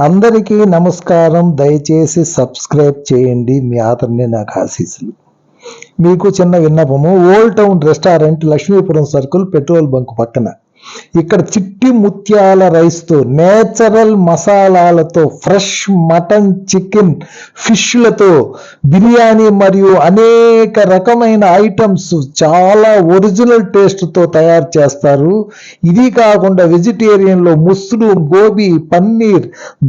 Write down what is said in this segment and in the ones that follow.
అందరికీ నమస్కారం. దయచేసి సబ్స్క్రైబ్ చేయండి. మీ ఆదరణే నాకు ఆశీస్సులు. మీకు చిన్న విన్నపము. Old town restaurant, Lakshmipuram circle, petrol bunk పక్కన. ఇక్కడ చిట్టి ముత్యాల రైస్తో, నేచురల్ మసాలాలతో, ఫ్రెష్ మటన్, చికెన్, ఫిష్లతో బిర్యానీ మరియు అనేక రకమైన ఐటమ్స్ చాలా ఒరిజినల్ టేస్ట్తో తయారు చేస్తారు. ఇది కాకుండా వెజిటేరియన్లో ముస్రూమ్, గోబీ, పన్నీర్,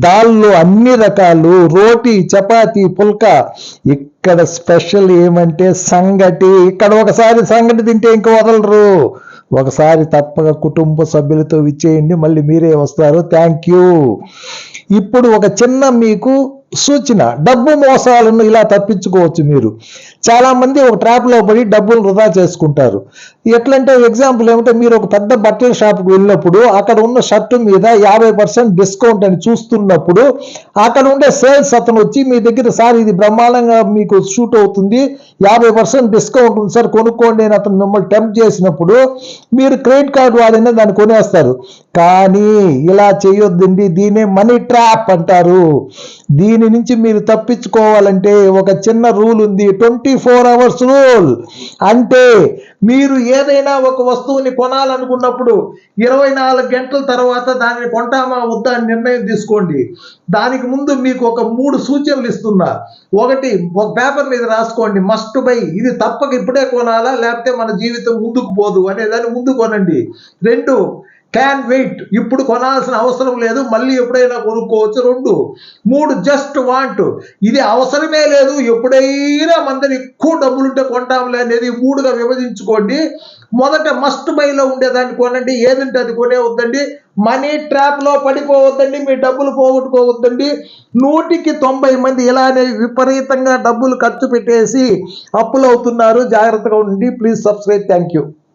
దాల్లో అన్ని రకాలు, రోటీ, చపాతీ, పుల్కా. ఇక్కడ స్పెషల్ ఏమంటే సంగటి. ఇక్కడ ఒకసారి సంగటి తింటే ఇంక వదలరు. ఒకసారి తప్పక కుటుంబ సభ్యులతో విచ్చేయండి. మళ్ళీ మీరే వస్తారు. Thank you. ఇప్పుడు ఒక చిన్న మీకు సూచన. డబ్బు మోసాలను ఇలా తప్పించుకోవచ్చు మీరు. చాలా మంది ఒక ట్రాప్లో పడి డబ్బులు వృధా చేసుకుంటారు. ఎట్లంటే ఎగ్జాంపుల్ ఏమంటే, మీరు ఒక పెద్ద బట్టల షాప్కి వెళ్ళినప్పుడు అక్కడ ఉన్న షర్టు మీద 50% డిస్కౌంట్ అని చూస్తున్నప్పుడు అక్కడ ఉండే సేల్స్ అతను వచ్చి మీ దగ్గర, సార్ ఇది బ్రహ్మాండంగా మీకు షూట్ అవుతుంది, 50% డిస్కౌంట్ ఉంది సార్, కొనుక్కోండి అని అతను మిమ్మల్ని టెంప్ట్ చేసినప్పుడు మీరు క్రెడిట్ కార్డు వాడినా దాన్ని కొనేస్తారు. కానీ ఇలా చేయొద్దండి. దీనే మనీ ట్రాప్ అంటారు. దీని నుంచి మీరు తప్పించుకోవాలంటే ఒక చిన్న రూల్ ఉంది, 24 hours రూల్. అంటే మీరు ఏదైనా ఒక వస్తువుని కొనాలనుకున్నప్పుడు 24 గంటల తర్వాత దానిని కొంటామా వద్దా అని నిర్ణయం తీసుకోండి. దానికి ముందు మీకు ఒక 3 సూచనలు ఇస్తున్నా. ఒకటి, ఒక పేపర్ మీద రాసుకోండి, మస్ట్ బై. ఇది తప్పక ఇప్పుడే కొనాలా, లేకపోతే మన జీవితం ముందుకు పోదు అనేదాన్ని ముందు కొనండి. 2, క్యాన్ వెయిట్. ఇప్పుడు కొనాల్సిన అవసరం లేదు, మళ్ళీ ఎప్పుడైనా కొనుక్కోవచ్చు. 2, 3, జస్ట్ వాంట్. ఇది అవసరమే లేదు, ఎప్పుడైనా మన ఎక్కువ డబ్బులుంటే కొంటాంలే అనేది 3గా విభజించుకోండి. మొదట మస్ట్ బైలో ఉండేదాన్ని కొనండి. ఏదంటే అది కొనే వద్దండి. మనీ ట్రాప్ లో పడిపోవద్దండి. మీ డబ్బులు పోగొట్టుకోవద్దండి. 100కి 90 మంది ఇలానే విపరీతంగా డబ్బులు ఖర్చు పెట్టేసి అప్పులు అవుతున్నారు. జాగ్రత్తగా ఉండండి. Please subscribe. Thank you.